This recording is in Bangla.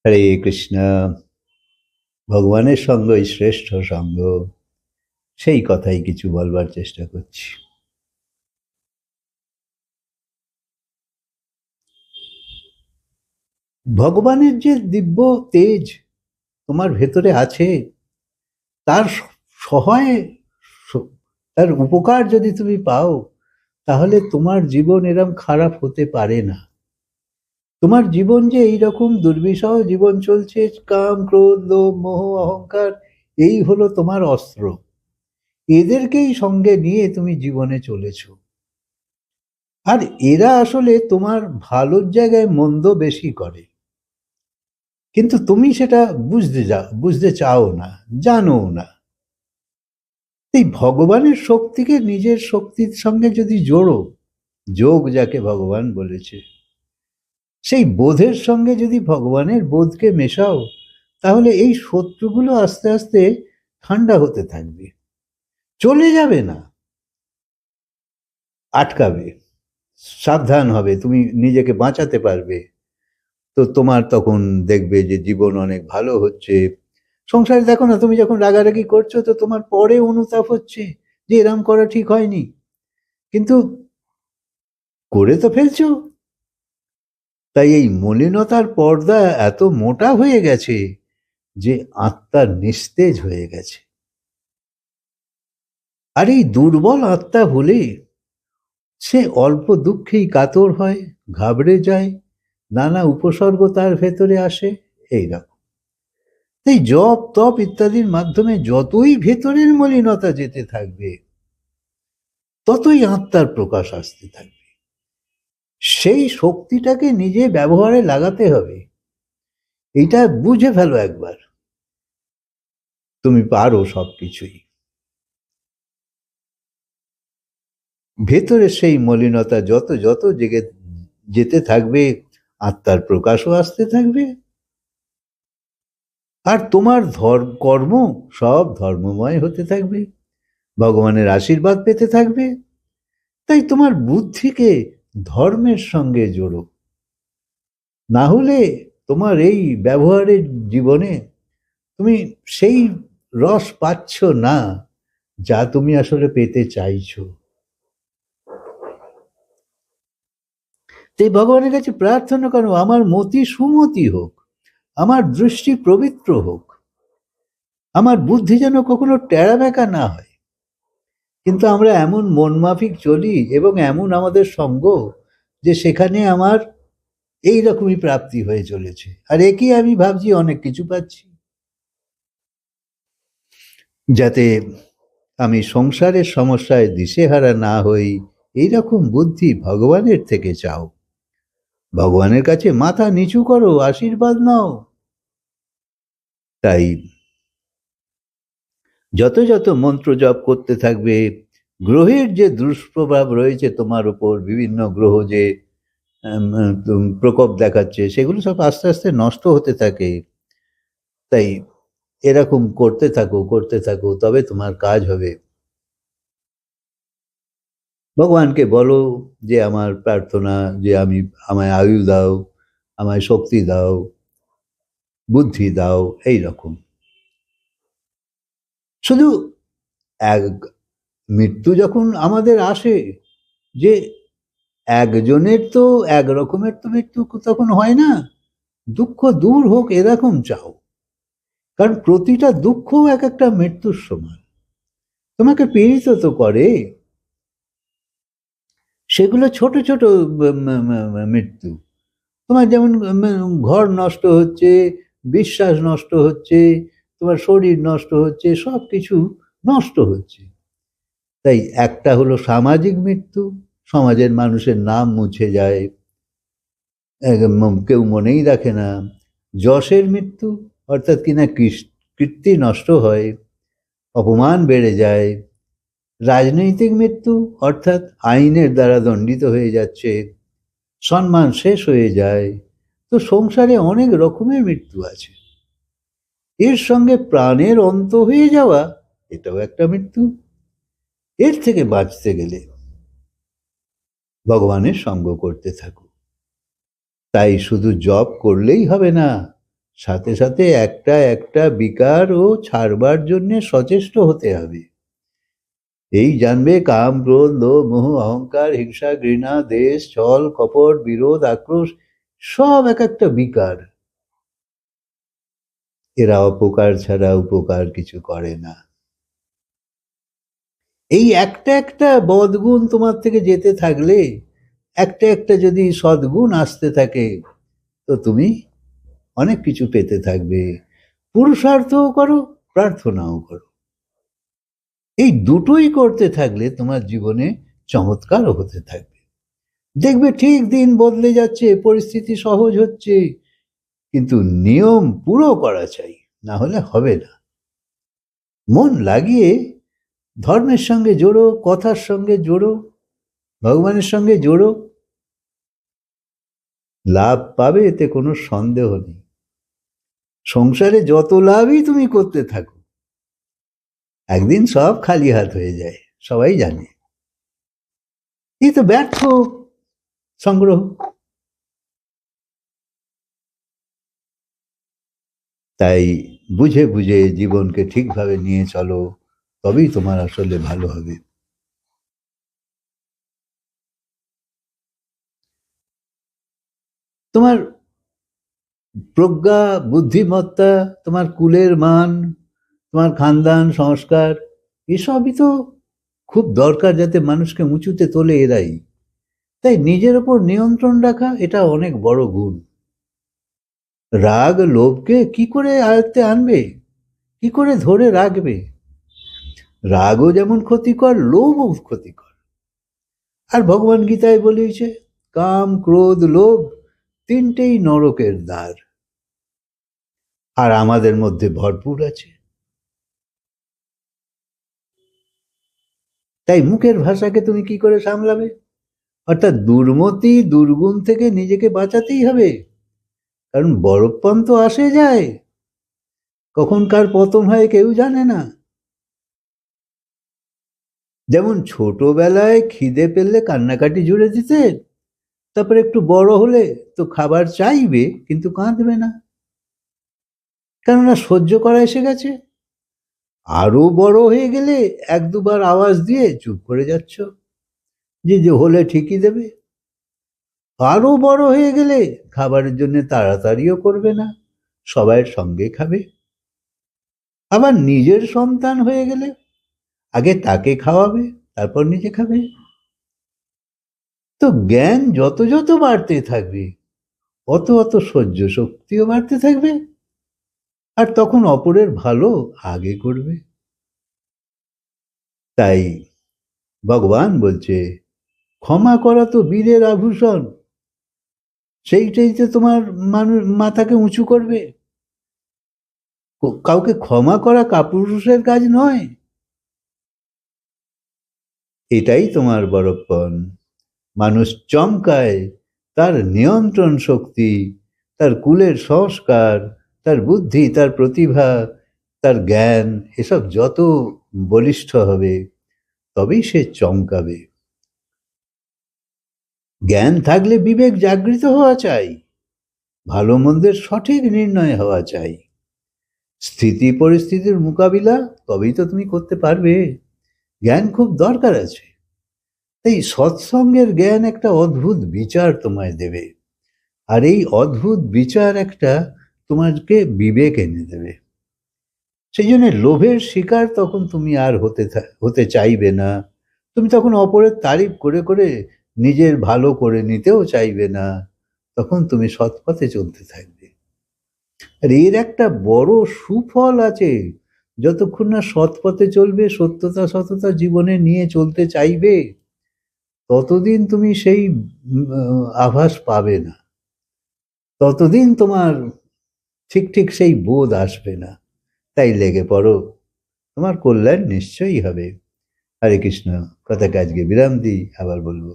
হরে কৃষ্ণ। ভগবানের সঙ্গই শ্রেষ্ঠ সঙ্গ, সেই কথাই কিছু বলবার চেষ্টা করছি। ভগবানের যে দিব্য তেজ তোমার ভেতরে আছে, তার সহায় তার উপকার যদি তুমি পাও, তাহলে তোমার জীবন এরম খারাপ হতে পারে না। তোমার জীবন যে এইরকম দুর্বিষহ জীবন চলছে, কাম ক্রোধ লোভ মোহ অহংকার, এই হলো তোমার অস্ত্র। এদেরকেই সঙ্গে নিয়ে তুমি জীবনে চলেছ। আর এরা আসলে তোমার ভালোর জায়গায় মন্দ বেশি করে, কিন্তু তুমি সেটা বুঝতে চাও না, জানো না। এই ভগবানের শক্তিকে নিজের শক্তির সঙ্গে যদি জোড়ো, যোগ যাকে ভগবান বলেছে, সেই বোধের সঙ্গে যদি ভগবানের বোধকে মেশাও, তাহলে এই শত্রুগুলো আস্তে আস্তে ঠান্ডা হতে থাকবে, চলে যাবে না, আটকাবে, সাবধান হবে, তুমি নিজেকে বাঁচাতে পারবে। তো তোমার তখন দেখবে যে জীবন অনেক ভালো হচ্ছে। সংসারে দেখো না, তুমি যখন রাগারাগি করছো, তো তোমার পরে অনুতাপ হচ্ছে যে এরম করা ঠিক হয়নি, কিন্তু করে তো ফেলছো। তাই এই মলিনতার পর্দা এত মোটা হয়ে গেছে যে আত্মার নিস্তেজ হয়ে গেছে। আর এই দুর্বল আত্মা হলে সে অল্প দুঃখেই কাতর হয়, ঘাবড়ে যায়, নানা উপসর্গ তার ভেতরে আসে। এইরকম এই জপ তপ ইত্যাদির মাধ্যমে যতই ভেতরের মলিনতা যেতে থাকবে, ততই আত্মার প্রকাশ আসতে থাকবে। সেই শক্তিটাকে নিজে ব্যবহারে লাগাতে হবে। এটা বুঝে ফেলো একবার, তুমি পারো সবকিছুই। ভেতরে সেই মলিনতা যত যত জেগে যেতে থাকবে, আত্মার প্রকাশও আসতে থাকবে। আর তোমার কর্ম সব ধর্মময় হতে থাকবে, ভগবানের আশীর্বাদ পেতে থাকবে। তাই তোমার বুদ্ধিকে ধর্মের সঙ্গে জোড়ো, না হলে তোমার এই ব্যবহারের জীবনে তুমি সেই রস পাচ্ছ না যা তুমি আসলে পেতে চাইছো। তাই ভগবানের কাছে প্রার্থনা করো, আমার মতি সুমতি হোক, আমার দৃষ্টি পবিত্র হোক, আমার বুদ্ধি যেন কখনো টেরা বেঁকা না হয়। কিন্তু আমরা এমন মন মাফিক চলি এবং এমন আমাদের সঙ্গ, যে সেখানে আমার এই রকমই প্রাপ্তি হয়ে চলেছে। আর একই আমি ভাবছি অনেক কিছু পাচ্ছি। যাতে আমি সংসারের সমস্যায় দিশেহারা না হই, এইরকম বুদ্ধি ভগবানের থেকে চাও। ভগবানের কাছে মাথা নিচু করো, আশীর্বাদ নাও। তাই যত যত মন্ত্র জপ করতে থাকবে, গ্রহের যে দুষ্প্রভাব রয়েছে তোমার উপর, বিভিন্ন গ্রহ যে প্রকোপ দেখাচ্ছে, সেগুলো সব আস্তে আস্তে নষ্ট হতে থাকে। তাই এরকম করতে থাকো করতে থাকো, তবে তোমার কাজ হবে। ভগবানকে বলো যে আমার প্রার্থনা, যে আমায় আয়ু দাও, আমায় শক্তি দাও, বুদ্ধি দাও, এই রকম। শুধু এক মৃত্যু যখন আমাদের আসে, যে একজনের তো এক রকমের তো মৃত্যু তখন হয় না, দুঃখ দূর হোক এরকম চাও। কারণ প্রতিটা দুঃখ এক একটা মৃত্যুর সমান, তোমাকে পীড়িত তো করে। সেগুলো ছোট ছোট মৃত্যু। তোমার যেমন ঘর নষ্ট হচ্ছে, বিশ্বাস নষ্ট হচ্ছে, তোমার শরীর নষ্ট হচ্ছে, সব কিছু নষ্ট হচ্ছে। তাই একটা হলো সামাজিক মৃত্যু, সমাজের মানুষের নাম মুছে যায়, কেউ মনেই রাখে না। যশের মৃত্যু, অর্থাৎ কিনা কীর্তি নষ্ট হয়, অপমান বেড়ে যায়। রাজনৈতিক মৃত্যু, অর্থাৎ আইনের দ্বারা দণ্ডিত হয়ে যাচ্ছে, সম্মান শেষ হয়ে যায়। তো সংসারে অনেক রকমের মৃত্যু আছে। এর সঙ্গে প্রাণের অন্ত হয়ে যাওয়া, এটাও একটা মৃত্যু। এর থেকে বাঁচতে গেলে ভগবানের সঙ্গ করতে থাকো। তাই শুধু জপ করলেই হবে না, সাথে সাথে একটা একটা বিকার ও ছাড়বার জন্য সচেষ্ট হতে হবে। এই জানবে কাম, ক্রোধ, লোভ, মোহ, অহংকার, হিংসা, ঘৃণা, দেশ, ছল, কপট, বিরোধ, আক্রোশ সব এক একটা বিকার। এরা অপকার ছাড়া উপকার কিছু করে না। এই একটা একটা বদগুণ তোমার থেকে যেতে থাকলে, একটা একটা যদি সদ্গুণ আসতে থাকে, তো তুমি অনেক কিছু পেতে থাকবে। পুরুষার্থও করো, প্রার্থনাও করো। এই দুটোই করতে থাকলে তোমার জীবনে চমৎকারও হতে থাকবে। দেখবে ঠিক দিন বদলে যাচ্ছে, পরিস্থিতি সহজ হচ্ছে, কিন্তু নিয়ম পুরো করা চাই, না হলে হবে না। মন লাগিয়ে ধর্মের সঙ্গে জোড়ো, কথার সঙ্গে জোড়ো, ভগবানের সঙ্গে জোড়ো, লাভ পাবে, এতে কোনো সন্দেহ নেই। সংসারে যত লাভই তুমি করতে থাকো, একদিন সব খালি হাত হয়ে যায়, সবাই জানে। এই তো ব্যর্থ সংগ্রহ। তাই বুঝে বুঝে জীবনকে ঠিকভাবে নিয়ে চলো, তবেই তোমার আসলে ভালো হবে। তোমার প্রজ্ঞা, বুদ্ধিমত্তা, তোমার কুলের মান, তোমার খানদান, সংস্কার, এসবই তো খুব দরকার, যাতে মানুষকে উঁচুতে তোলে এরাই। তাই নিজের ওপর নিয়ন্ত্রণ রাখা, এটা অনেক বড় গুণ। রাগ লোভকে কি করে আয়ত্তে আনবে, কি করে ধরে রাখবে? রাগও যেমন ক্ষতিকর, লোভও ক্ষতিকর। আর ভগবান গীতায় বলেছে, কাম, ক্রোধ, লোভ তিনটেই নরকের দ্বার, আর আমাদের মধ্যে ভরপুর আছে। তাই মুখের ভাষাকে তুমি কি করে সামলাবে? অর্থাৎ দুর্মতি, দুর্গুণ থেকে নিজেকে বাঁচাতেই হবে। কারণ বড়প্পন তো আসে যায়, কখন কার পতন হয় কেউ জানে না। যেমন ছোটবেলায় খিদে পেলে কান্নাকাটি জুড়ে দিতে, তারপরে একটু বড় হলে তো খাবার চাইবে, কিন্তু কাঁদবে না, কেননা সহ্য করা এসে গেছে। আরো বড় হয়ে গেলে এক দুবার আওয়াজ দিয়ে চুপ করে যাচ্ছ, যে যে হলে ঠিকই দেবে। আরো বড় হয়ে গেলে খাবারের জন্য তাড়াতাড়িও করবে না, সবাইয়ের সঙ্গে খাবে। আবার নিজের সন্তান হয়ে গেলে আগে তাকে খাওয়াবে, তারপর নিজে খাবে। তো জ্ঞান যত যত বাড়তে থাকবে, অত অত সহ্য শক্তিও বাড়তে থাকবে, আর তখন অপরের ভালো আগে করবে। তাই ভগবান বলছে, ক্ষমা করা তো বীরের আভূষণ, সেইটাই তো তোমার মানুষ মাথাকে উঁচু করবে। কাউকে ক্ষমা করা কাপুরুষের কাজ নয়, এটাই তোমার বড়প্পন। মানুষ চমকায় তার নিয়ন্ত্রণ শক্তি, তার কুলের সংস্কার, তার বুদ্ধি, তার প্রতিভা, তার জ্ঞান, এসব যত বলিষ্ঠ হবে, তবেই সে চমকাবে। জ্ঞান থাকলে বিবেক জাগৃত হওয়া চাই, ভালো মন্দের সঠিক নির্ণয় হওয়া চাই। স্থিতি পরিস্থিতির মোকাবিলা তবেই তো তুমি করতে পারবে। জ্ঞান খুব দরকার আছে। এই সৎসঙ্গের জ্ঞান একটা অদ্ভুত বিচার তোমায় দেবে, আর এই অদ্ভুত বিচার একটা তোমাকে বিবেক এনে দেবে। সেই জন্য লোভের শিকার তখন তুমি আর হতে চাইবে না। তুমি তখন অপরের তারিফ করে করে নিজের ভালো করে নিতেও চাইবে না। তখন তুমি সৎপথে চলতে থাকবে। আর এর একটা বড় সুফল আছে। যতক্ষণ না সৎপথে চলবে, সত্যতা সততা জীবনে নিয়ে চলতে চাইবে, ততদিন তুমি সেই আভাস পাবে না, ততদিন তোমার ঠিক ঠিক সেই বোধ আসবে না। তাই লেগে পড়ো, তোমার কল্যাণ নিশ্চয়ই হবে। হরে কৃষ্ণ। কথাকে আজকে বিরাম দিই, আবার বলবো।